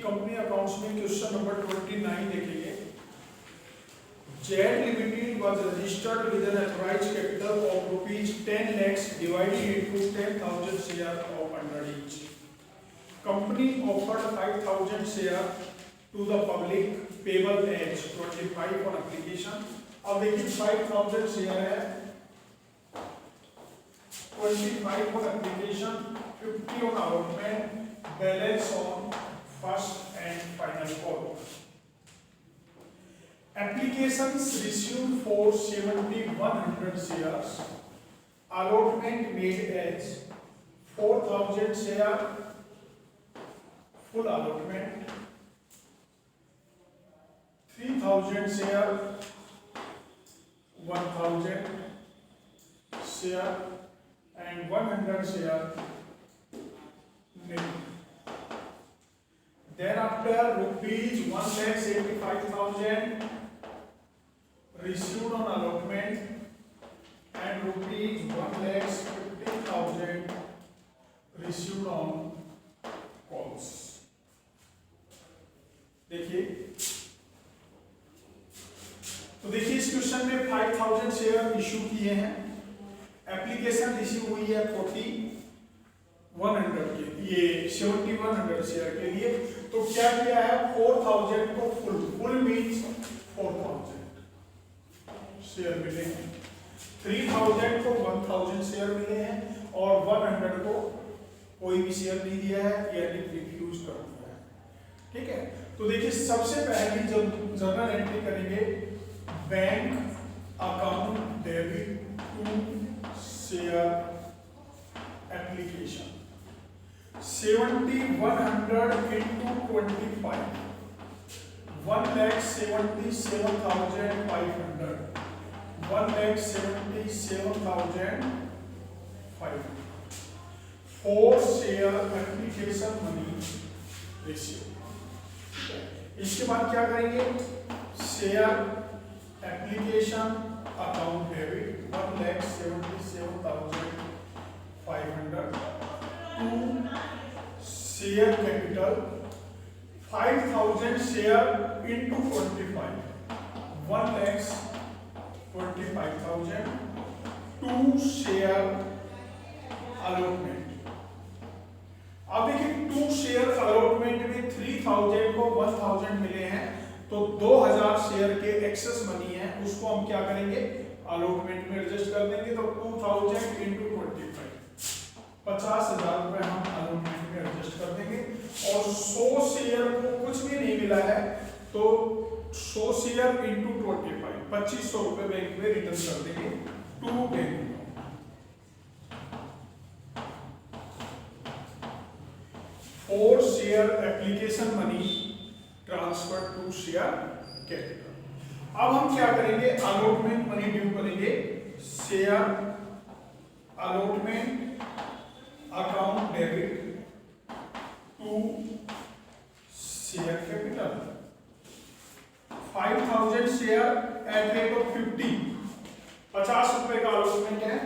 Company accounts में question number 29 देखेंगे। Z limited was registered with an authorized capital of rupees 10 lakhs divided into 10,000 share of 100 each. Company offered 5,000 share to the public payable as 25 on application. अब देखिए 5,000 share है, 25 on application, 50 on allotment, balance on first and final call. Applications received for 7,100 shares. Allotment made as 4,000 share, full allotment, 3,000 share, 1,000 share and 100 share nil. Thereafter, rupees 1,85,000 received on allotment and rupees 1,50,000 received on calls. देखिए, तो देखिए इस question में 5,000 share issue किए हैं, application receive हुई है 4,100 के, ये 7,100 शेयर के लिए। तो क्या किया है, 4,000 को फुल मीन्स 4,000 शेयर मिले हैं, 3,000 को 1,000 शेयर मिले हैं और 100 को कोई भी शेयर नहीं दिया है, यानी रिफ्यूज कर दिया है। ठीक है, तो देखिए सबसे पहली जब जर्नल एंट्री करेंगे, bank account debit to share application 7,100 into 25, 1,77,500, 1,77,500 4 share application money ratio. इसके बाद क्या करेंगे, share application account debit 1,77,500 to share capital 5,000 share into 25, 1,25,000 to share allotment. अब देखिए 2 शेयर अलॉटमेंट में 3,000 को 1,000 मिले हैं, तो 2,000 शेयर के एक्सेस मनी है, उसको हम क्या करेंगे, अलॉटमेंट में एडजस्ट कर देंगे। तो 2,000 इंटू 25, 50,000 रुपए हम अलॉटमेंट में एडजस्ट कर देंगे। और 100 शेयर को कुछ भी नहीं मिला है, तो 100 शेयर इंटू 25, 2,500 रुपए बैंक में रिटर्न कर देंगे to bank. 4 share application money transfer to share capital. अब हम क्या करेंगे, अलॉटमेंट मनी ड्यू करेंगे, share allotment account debit to share capital 5,000 share at rate of 50, 50 रुपए का अलॉटमेंट है,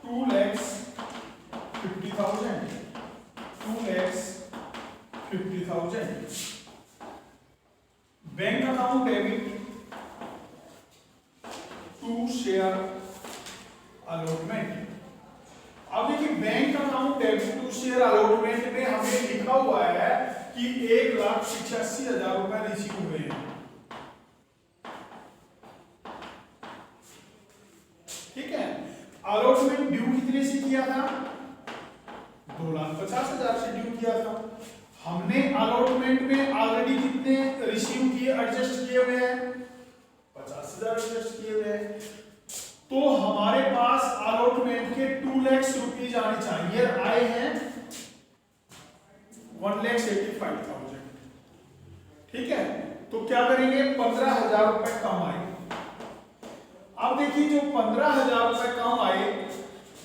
2,50,000, 2,50,000 bank account debit to share allotment. अब देखिए bank account debit to share allotment में हमें लिखा हुआ है कि 1,85,000 रुपए रिसीव हुए हैं। ठीक है, अलॉटमेंट ड्यू कितने से किया था, 2,50,000 से ड्यू किया था। हमने अलॉटमेंट में ऑलरेडी कितने रिसीव किए, एडजस्ट किए हुए हैं, 50,000 एडजस्ट किए हुए हैं। तो हमारे पास अलॉटमेंट के 2 लाख रुपीज आने चाहिए, आए हैं 1,85,000। ठीक है, तो क्या करेंगे, 15,000 रुपए कम आए। अब देखिए जो 15,000 रुपए कम आए,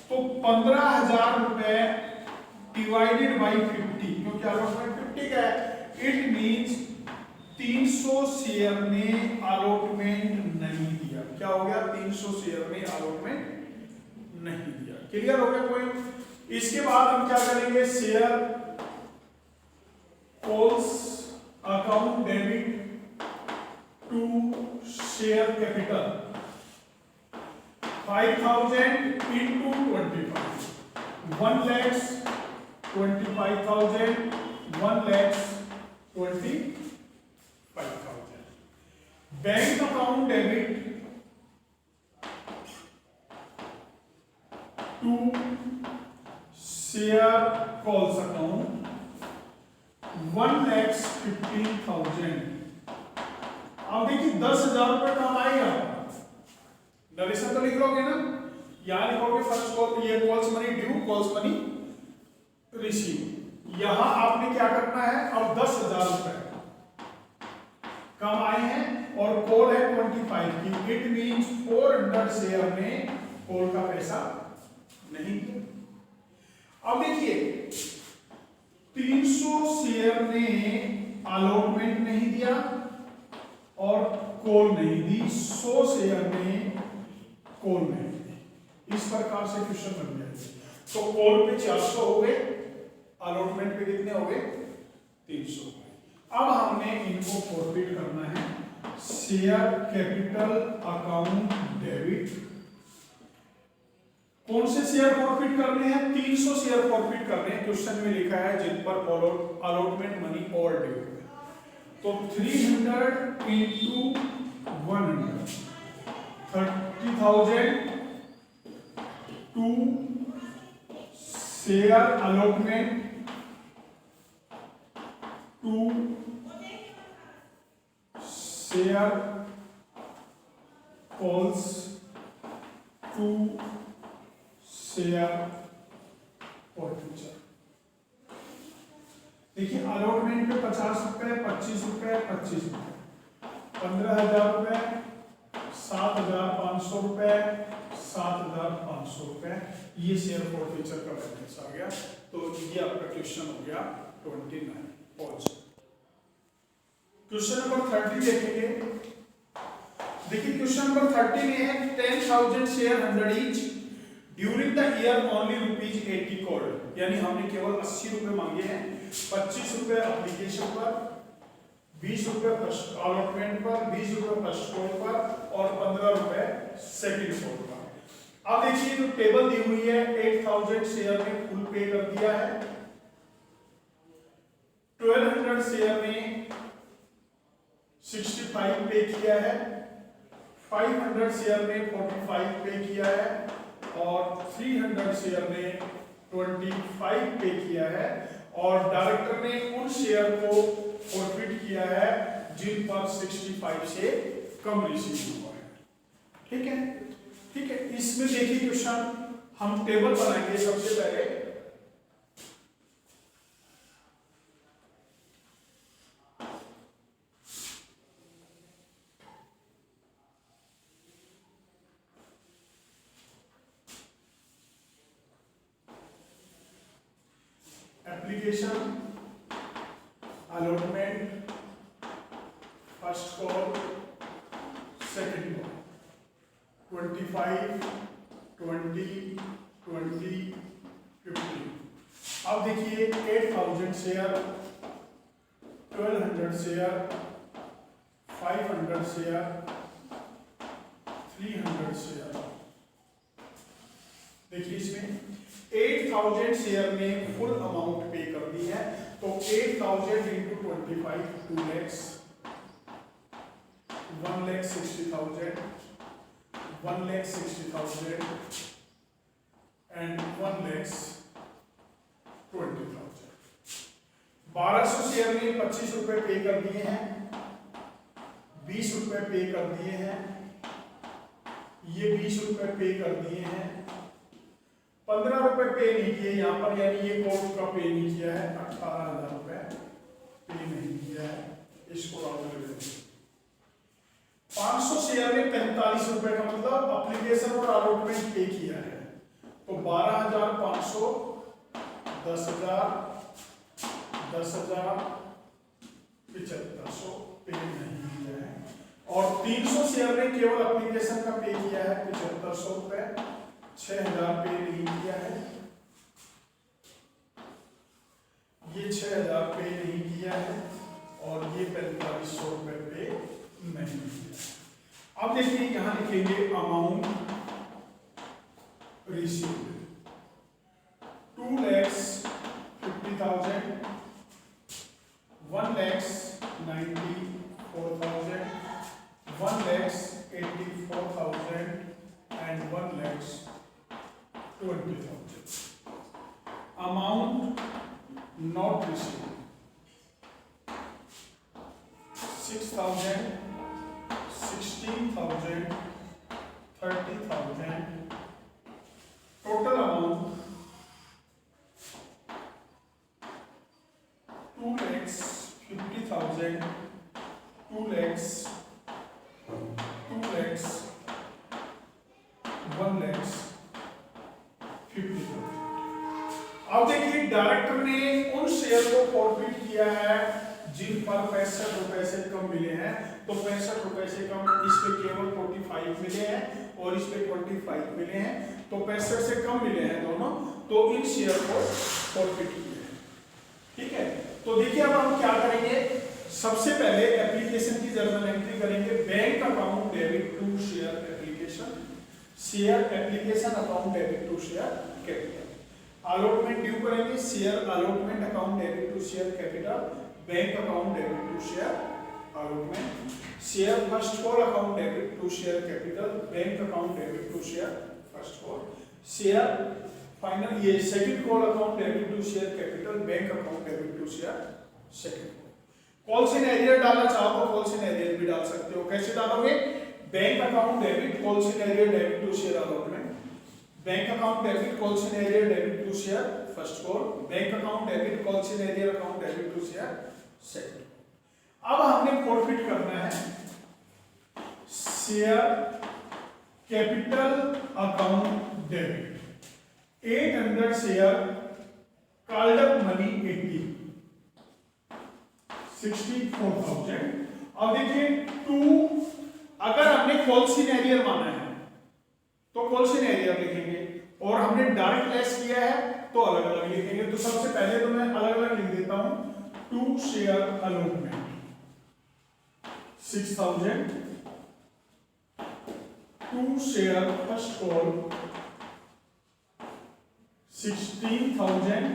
तो 15,000 रुपए डिवाइडेड बाई 50, क्योंकि अलॉटमेंट 50 का है, इट मींस 300 शेयर ने अलॉटमेंट नहीं दिया। क्या हो गया, 300 शेयर ने अलॉटमेंट नहीं दिया। क्लियर हो गया पॉइंट। इसके बाद हम क्या करेंगे, share calls account debit to share capital 5,000 into 25, 1,25,000, 1,25,000. Bank account debit to share calls account 1,15,000. अब देखिए 10,000 रुपए कम आएगा, नरेशन तो लिख लोगे ना, यहां लिखोगे फर्स्ट कॉल, ये calls money due, calls money receive. यहां आपने क्या करना है, अब 10,000 रुपए कम आए हैं और कॉल है 25 की. इट मींस 400 शेयर ने कॉल का पैसा नहीं दिया. अब देखिए 300 शेयर ने अलॉटमेंट नहीं दिया और कॉल नहीं दी, 100 शेयर ने कॉल नहीं दी. इस प्रकार से क्वेश्चन बन गया. तो कॉल पे 400 हो गए, अलॉटमेंट पे कितने हो गए, 300. अब हमने इनको फॉरफिट करना है. शेयर कैपिटल अकाउंट डेबिट, कौन से शेयर फॉरफिट करने हैं, 300 शेयर फॉरफिट करने हैं. क्वेश्चन में लिखा है जिन पर अलॉटमेंट मनी और ड्यू. तो 300 into 100, 30,000 to share allotment to share calls to share forfeiture. देखिए अलॉटमेंट पे 50 रुपए, 25 रुपए, 25 रुपए, 15,000 रुपए, 7,500 रुपए, 7,500 रुपए. ये शेयर फॉरफिचर का बैलेंस आ गया. तो ये आपका क्वेश्चन हो गया 29. क्वेश्चन नंबर 30 देखेंगे. देखिए क्वेश्चन नंबर 30 में है 10,000 share 100 each during the year only ₹80 called. यानी हमने केवल 80 रुपए मांगे हैं. 25 रुपए एप्लीकेशन पर, 20 रुपए फर्स्ट अलॉटमेंट पर, 20 रुपए फर्स्ट कॉल पर और 15 रुपए सेकंड कॉल पर. अब देखिए जो टेबल दी हुई है 8,000 शेयर ने फुल पे कर दिया है, 1200 शेयर ने 65 पे किया है, 500 शेयर ने 45 पे किया है और 300 शेयर ने 25 पे किया है. और डायरेक्टर ने उन शेयर को फॉरफिट किया है जिन पर 65 से कम रिसीव हुआ है. ठीक है, ठीक है. इसमें देखिए क्वेश्चन हम टेबल बनाएंगे. सबसे पहले application, allotment, first call, second call, 25, 20, 20, 50. अब देखिए 8,000 शेयर, 1200 शेयर, 500 शेयर, 300 शेयर. देखिए इसमें 8,000 शेयर ने फुल अमाउंट पे कर दी है. तो 8,000 into 25, 2 lakhs, 1,60,000, 1,60,000 and 1,20,000. 1200 शेयर ने 25 रुपए पे कर दिए हैं, 20 रुपए पे कर दिए हैं, ये 20 रुपए पे कर दिए हैं, 15 रुपए पे नहीं किए यहाँ पर, यानी ये कोर्स का पे नहीं किया है. 18,000 रुपए पे नहीं किया है. इसको 500 शेयर ने 45 रुपए का मतलब एप्लीकेशन और अलॉटमेंट पे किया है. तो 12,500, 10,000, 10,000, 7,500 पे नहीं किया है. और 300 शेयर ने केवल एप्लीकेशन का पे किया है 7,500 रुपए, 6,000 पे नहीं किया है. ये 6,000 पे नहीं किया है और ये 4500 रुपए पे नहीं किया। अब देखिए यहां लिखेंगे amount received 2,50,000, 1,94,000, 1,84,000 and 1,20,000. Amount not received 6,000, 16,000, 30,000. Total amount 2,50,000, 2,00,000, 1,50,000. अब देखिए डायरेक्टर ने उन शेयर को फॉरफिट किया है जिन पर 65 रुपए से कम मिले हैं। तो 65 रुपए से कम इस पे केवल 45 मिले हैं और इस पे 25 मिले हैं, तो 65 से कम मिले हैं दोनों, तो इन शेयर को फॉरफिट किए हैं। ठीक है, तो देखिए अब हम क्या करेंगे, सबसे पहले एप्लीकेशन की जर्नल एंट्री करेंगे। Bank account debit to share application, share application account debit to share capital. Allotment due करेंगे, share allotment account debit to share capital, bank account debit to share allotment, share first call account debit to share capital, bank account debit to share first call, share final ये second call account debit to share capital, bank account debit to share second call. Calls in arrear डालना चाहो तो calls in arrear भी डाल सकते हो। कैसे डालोगे, bank account debit calls in arrear debit to share allotment, bank account debit calls in arrear debit to share first call, bank account debit calls in arrear account debit to share second. अब हमने forfeit करना है share capital account debit 800 share called up money 64,000। अब देखिए 2, अगर हमने calls in arrear माना है तो कॉल्स इन एरियर लिखेंगे, और हमने डायरेक्ट लेस किया है तो अलग अलग लिखेंगे। तो सबसे पहले तो मैं अलग अलग लिख देता हूं, 2 share allotment 6,000, 2 share first call 16,000,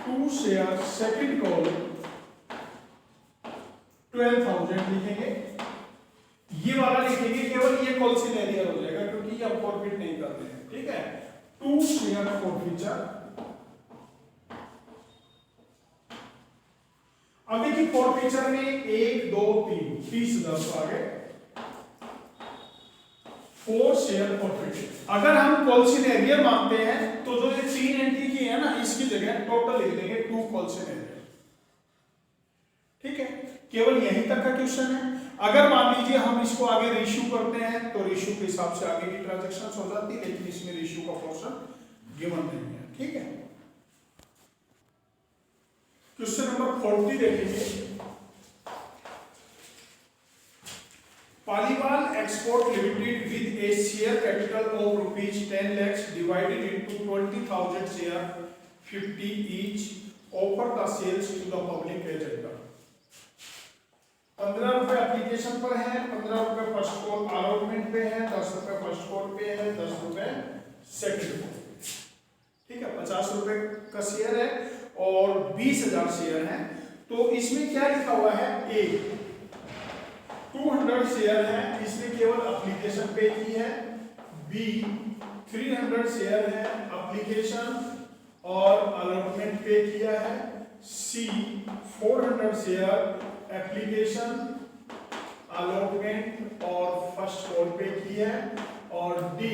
2 share second call 12,000 लिखेंगे। ये वाला लिखेंगे, केवल ये कॉल्स इन एरियर हो जाएगा क्योंकि ये हम फॉरफिट नहीं कर रहे हैं। ठीक है, 2 शेयर फॉरफिचर। अब देखिए फॉरफिचर में 1 2 3 30,000 आ गए। 4 शेयर फॉरफिट। अगर हम कॉल्स इन एरियर मानते हैं तो जो ये 3 एंट्री की है ना, इसकी जगह टोटल लिख देंगे 2 कॉल्स इन एरियर। ठीक है, केवल यहीं तक का क्वेश्चन है। अगर मान लीजिए हम इसको आगे रेशियो करते हैं तो रेशियो के हिसाब से आगे की ट्रांजैक्शंस हो जाती है, लेकिन इसमें रेशियो का पोर्शन गिवन नहीं है। ठीक है, क्वेश्चन नंबर 40 देखेंगे। Paliwal export limited with A share capital of ₹10 lakhs divided into 20,000 share 50 each offer the sales to the public agent। 15 रुपए एप्लीकेशन पर है, 15 रुपए फर्स्ट कॉल अलॉटमेंट पे है, 10 रुपए फर्स्ट कॉल पे है, 10 रुपए सेकंड कॉल। ठीक है, 50 रुपए का शेयर है और 20,000 शेयर है। तो इसमें क्या लिखा हुआ है, ए 200 शेयर है, इसने केवल एप्लीकेशन पे की है, बी 300 शेयर है, एप्लीकेशन और अलॉटमेंट पे किया है, सी 400 शेयर एप्लीकेशन अलॉटमेंट और फर्स्ट कॉल पे की है, और डी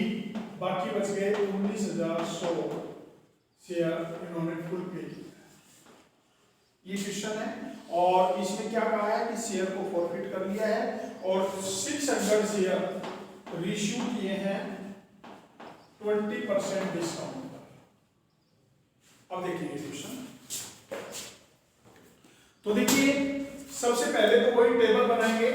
बाकी बच गए 19,100 शेयर इन्होंने फुल पे की। ये क्वेश्चन है और इसमें क्या कहा है कि शेयर को फॉरफिट कर लिया है और 600 शेयर रिश्यू किए हैं 20% डिस्काउंट पर। अब देखिए ये क्वेश्चन, तो देखिए सबसे पहले तो कोई टेबल बनाएंगे।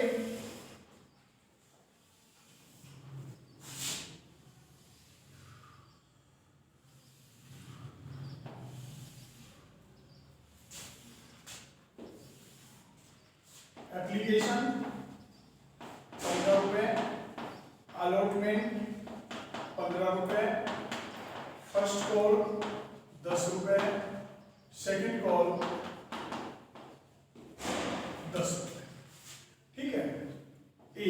एप्लीकेशन 15 रुपए, अलॉटमेंट 15 रुपए, फर्स्ट कॉल 10 रुपए, सेकेंड कॉल 10 रुपए। ठीक है, ए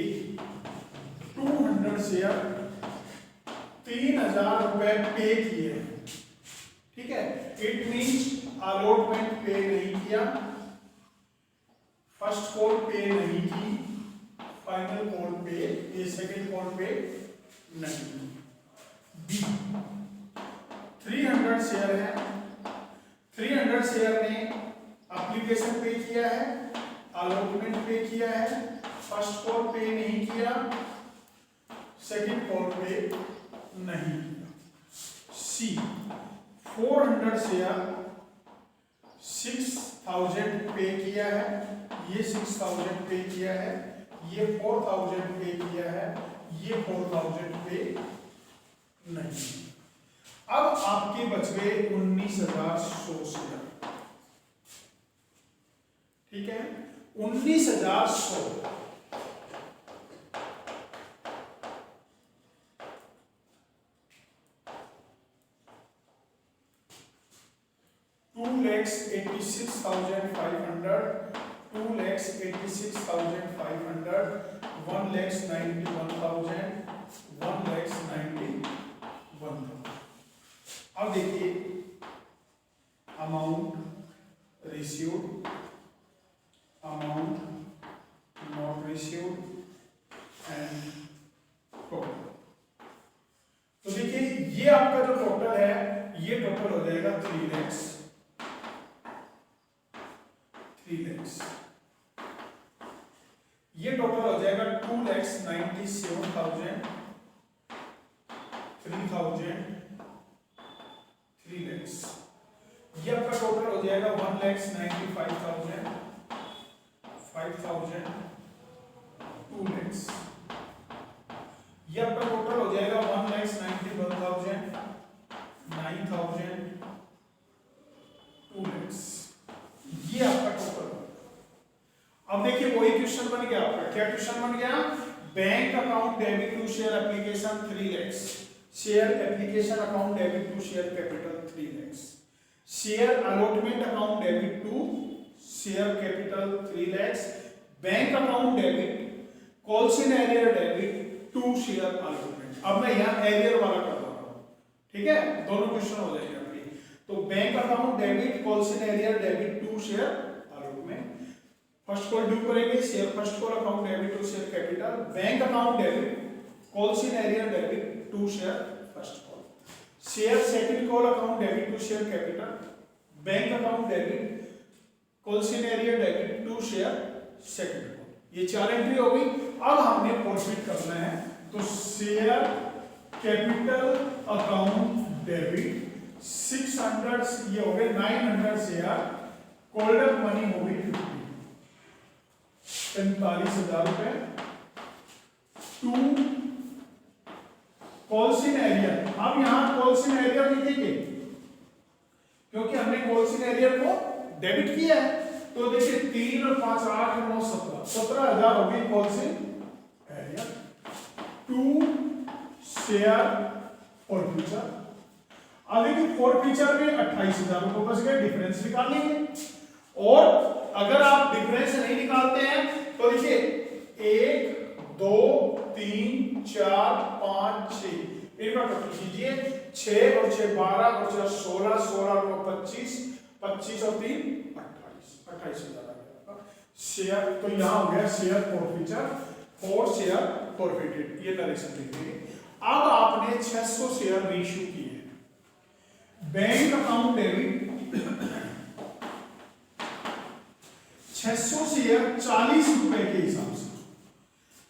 200 शेयर 3000 रुपए पे किए। ठीक है, इट मीन्स अलॉटमेंट पे नहीं किया, फर्स्ट कॉल पे नहीं की, फाइनल कॉल पे, ये सेकेंड कॉल पे नहीं। बी 300 शेयर है, 300 शेयर ने एप्लीकेशन पे किया है, अलॉटमेंट पे किया है, फर्स्ट कॉल पे नहीं किया, सेकेंड कॉल पे नहीं किया। सी 400 शेयर 6000 पे किया है, ये 6000 पे किया है, ये 4000 पे किया है, ये 4000 पे नहीं। अब आपके बच गए 19,100 शेयर। ठीक है, 19,100 2,86,500, 2,86,500, 1,91,000, 1,91,000। अब देखिए amount received, amount not received and total. तो देखिए ये आपका जो टोटल है, ये टोटल हो जाएगा 3 lakhs। ये टोटल हो जाएगा 2,97,000, 3,000, 3 lakhs। ये आपका टोटल हो जाएगा 1,95,000, 5,000, 2 lakhs। ये आपका टोटल हो जाएगा 1,91,000, 9,000, 2 lakhs। ये आपका टोटल। अब देखिए वही क्वेश्चन बन गया आपका। क्या क्वेश्चन बन गया? Bank account debit to share application 3 lakhs, share application account debit to share capital 3 lakhs, share allotment account debit to share capital 3 lakhs, bank account debit calls in arrear debit to share allotment. अब मैं यहाँ arrear वाला कर रहा हूँ। ठीक है, दोनों क्वेश्चन हो जाएंगे आपके। तो bank account debit calls in arrear debit to share allotment, first call due करेंगे share first call account debit to share capital, bank account debit calls in arrear debit to share first call, share second call account debit to share capital, bank account debit calls in arrear debit to share second call. ये 4 entry हो गई। अब हमने profit करना है, तो share capital account debit 600, ये हो गए 900 शेयर, कॉल्ड अप मनी हो गई 45,000 रुपए, टू कॉल्स इन एरियर। अब यहां कॉल्स इन एरियर लिखेंगे क्योंकि हमने कॉल्स इन एरियर को डेबिट किया है। तो देखिए 3 और 5 8 और 9 17,000 हो गई calls in arrear, to share forfeiture. अब देखिए फॉर फ्यूचर में 28,000 रुपए बच गए, डिफरेंस निकाल लेंगे। और अगर आप डिफरेंस नहीं निकालते हैं तो देखिए 1 2 3 4 5 6 इनका टोटल कीजिए, 6 और 6 12 और 6 16, 16 और 25, 25 और 3 28,000 शेयर। तो यहां हो गया share forfeiture, for share forfeited, ये नरेशन लिखेंगे। अब आपने 600 शेयर रीइश्यू किए, बैंक अकाउंट डेबिट 600 शेयर 40 रुपए के हिसाब से,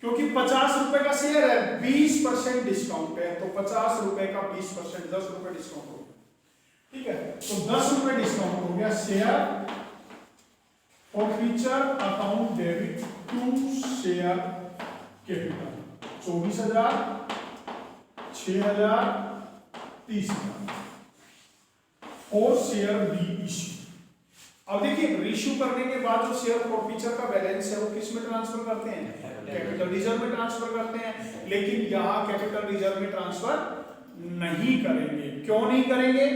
क्योंकि 50 रुपए का शेयर है, 20% डिस्काउंट है, तो 50 रुपए का 20% 10 रुपए डिस्काउंट हो गया। ठीक है, तो 10 रुपए डिस्काउंट हो गया। Share forfeiture account debit to share capital 24,000, 6,000, 30,000 और शेयर री इश्यू अब देखिए रीइश्यू करने के बाद जो शेयर फॉरफीचर का बैलेंस है वो किस में ट्रांसफर करते हैं, कैपिटल रिजर्व में ट्रांसफर करते हैं। लेकिन यहाँ कैपिटल रिजर्व में ट्रांसफर नहीं करेंगे। क्यों नहीं करेंगे?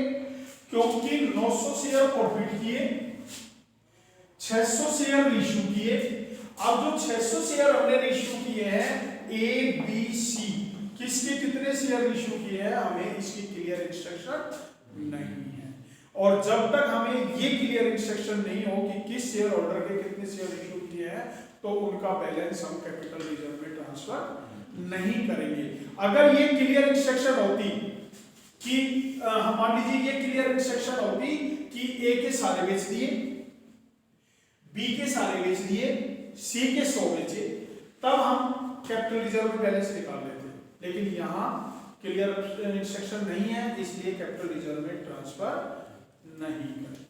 क्योंकि 900 शेयर फॉरफिट किए, 600 शेयर रीइश्यू किए। अब जो 600 शेयर हमने रीइश्यू किए हैं ए बी सी, किसके कितने शेयर रीइश्यू किए हैं हमें इसकी क्लियर इंस्ट्रक्शन नहीं है। और जब तक हमें ये क्लियर इंस्ट्रक्शन नहीं हो कि किस शेयर होल्डर के कितने शेयर इशू किए हैं तो उनका बैलेंस हम कैपिटल रिजर्व में ट्रांसफर नहीं करेंगे। अगर ये क्लियर इंस्ट्रक्शन होती कि मान लीजिए ये क्लियर इंस्ट्रक्शन होती कि ए के सारे बेच दिए, बी के सारे बेच दिए, सी के 100 बेचे, तब हम कैपिटल रिजर्व में बैलेंस निकाल लेते। लेकिन यहाँ क्लियर इंस्ट्रक्शन नहीं है, इसलिए कैपिटल रिजर्व में ट्रांसफर नहीं करें।